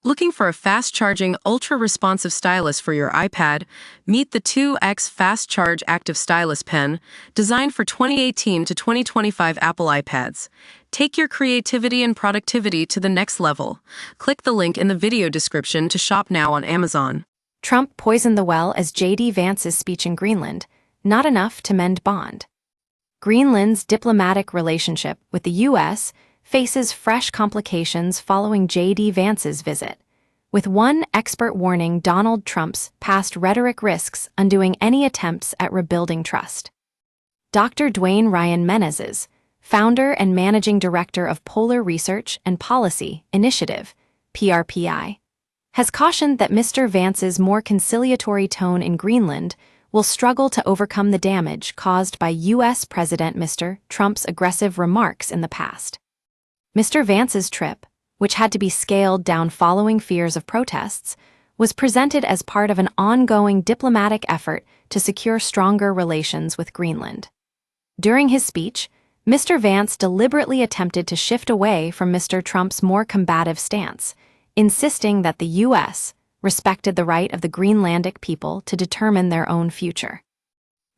Looking for a fast-charging, ultra-responsive stylus for your iPad? Meet the 2X Fast Charge Active Stylus Pen, designed for 2018 to 2025 Apple iPads. Take your creativity and productivity to the next level. Click the link in the video description to shop now on Amazon. Trump poisoned the well as J.D. Vance's speech in Greenland, not enough to mend bond. Greenland's diplomatic relationship with the U.S. faces fresh complications following J.D. Vance's visit, with one expert warning Donald Trump's past rhetoric risks undoing any attempts at rebuilding trust. Dr. Dwayne Ryan Menezes, founder and managing director of Polar Research and Policy Initiative, PRPI, has cautioned that Mr. Vance's more conciliatory tone in Greenland will struggle to overcome the damage caused by U.S. President Mr. Trump's aggressive remarks in the past. Mr. Vance's trip, which had to be scaled down following fears of protests, was presented as part of an ongoing diplomatic effort to secure stronger relations with Greenland. During his speech, Mr. Vance deliberately attempted to shift away from Mr. Trump's more combative stance, insisting that the U.S. respected the right of the Greenlandic people to determine their own future.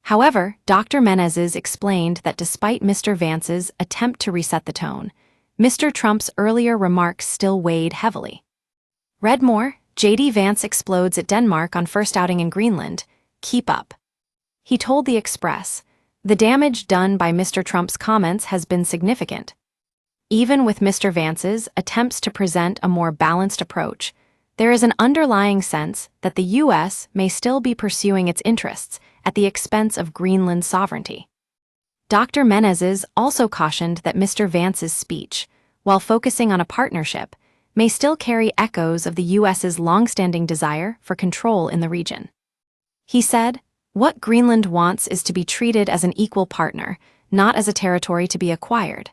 However, Dr. Menezes explained that despite Mr. Vance's attempt to reset the tone, Mr. Trump's earlier remarks still weighed heavily. Read more, J.D. Vance explodes at Denmark on first outing in Greenland. Keep up. He told the Express, "The damage done by Mr. Trump's comments has been significant. Even with Mr. Vance's attempts to present a more balanced approach, there is an underlying sense that the U.S. may still be pursuing its interests at the expense of Greenland's sovereignty." Dr. Menezes also cautioned that Mr. Vance's speech, while focusing on a partnership, may still carry echoes of the U.S.'s longstanding desire for control in the region. He said, "What Greenland wants is to be treated as an equal partner, not as a territory to be acquired."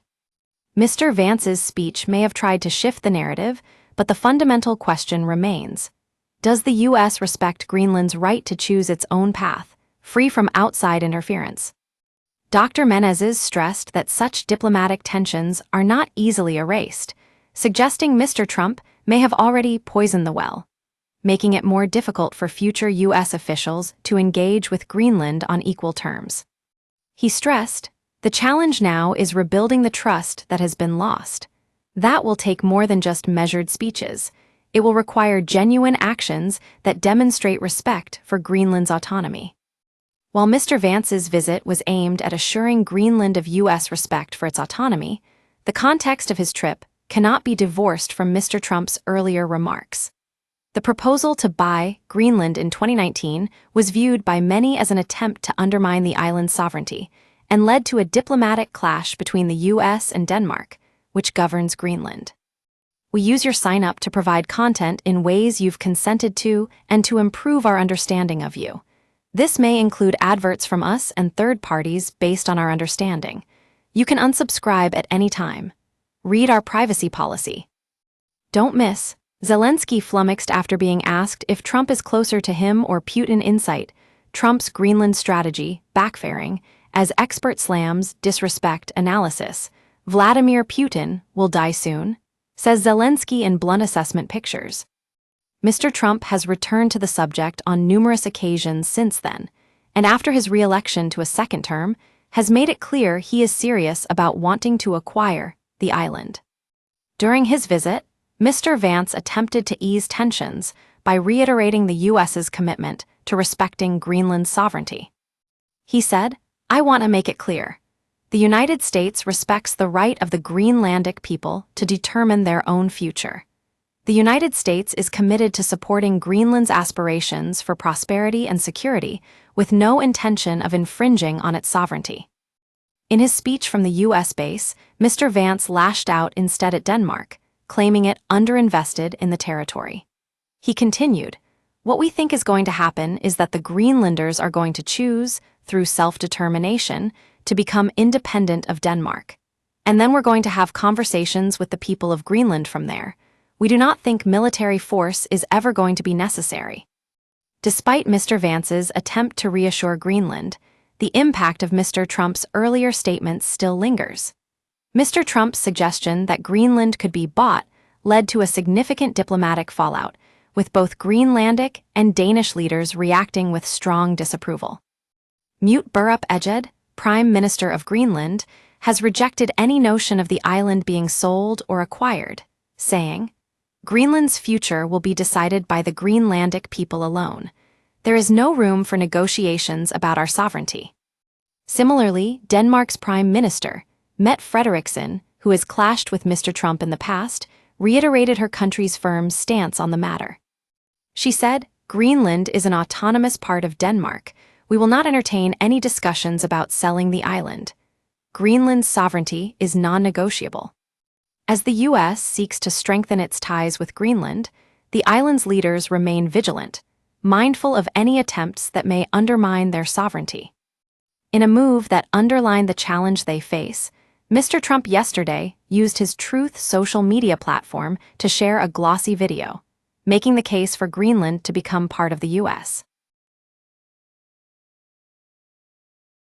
Mr. Vance's speech may have tried to shift the narrative, but the fundamental question remains. Does the U.S. respect Greenland's right to choose its own path, free from outside interference? Dr. Menezes stressed that such diplomatic tensions are not easily erased, suggesting Mr. Trump may have already poisoned the well, making it more difficult for future U.S. officials to engage with Greenland on equal terms. He stressed, "The challenge now is rebuilding the trust that has been lost. That will take more than just measured speeches. It will require genuine actions that demonstrate respect for Greenland's autonomy." While Mr. Vance's visit was aimed at assuring Greenland of U.S. respect for its autonomy, the context of his trip cannot be divorced from Mr. Trump's earlier remarks. The proposal to buy Greenland in 2019 was viewed by many as an attempt to undermine the island's sovereignty and led to a diplomatic clash between the U.S. and Denmark, which governs Greenland. We use your sign-up to provide content in ways you've consented to and to improve our understanding of you. This may include adverts from us and third parties based on our understanding. You can unsubscribe at any time. Read our privacy policy. Don't miss, Zelensky flummoxed after being asked if Trump is closer to him or Putin insight, Trump's Greenland strategy backfiring, as expert slams disrespect analysis. Vladimir Putin will die soon, says Zelensky in blunt assessment pictures. Mr. Trump has returned to the subject on numerous occasions since then, and after his re-election to a second term, has made it clear he is serious about wanting to acquire the island. During his visit, Mr. Vance attempted to ease tensions by reiterating the U.S.'s commitment to respecting Greenland's sovereignty. He said, "I want to make it clear. The United States respects the right of the Greenlandic people to determine their own future. The United States is committed to supporting Greenland's aspirations for prosperity and security with no intention of infringing on its sovereignty." In his speech from the U.S. base, Mr. Vance lashed out instead at Denmark, claiming it underinvested in the territory. He continued, "What we think is going to happen is that the Greenlanders are going to choose, through self-determination, to become independent of Denmark. And then we're going to have conversations with the people of Greenland from there. We do not think military force is ever going to be necessary." Despite Mr. Vance's attempt to reassure Greenland, the impact of Mr. Trump's earlier statements still lingers. Mr. Trump's suggestion that Greenland could be bought led to a significant diplomatic fallout, with both Greenlandic and Danish leaders reacting with strong disapproval. Mute Burrup Ejed, Prime Minister of Greenland, has rejected any notion of the island being sold or acquired, saying, "Greenland's future will be decided by the Greenlandic people alone. There is no room for negotiations about our sovereignty." Similarly, Denmark's Prime Minister, Mette Frederiksen, who has clashed with Mr. Trump in the past, reiterated her country's firm stance on the matter. She said, "Greenland is an autonomous part of Denmark. We will not entertain any discussions about selling the island. Greenland's sovereignty is non-negotiable." As the U.S. seeks to strengthen its ties with Greenland, the island's leaders remain vigilant, mindful of any attempts that may undermine their sovereignty. In a move that underlined the challenge they face, Mr. Trump yesterday used his Truth social media platform to share a glossy video, making the case for Greenland to become part of the U.S.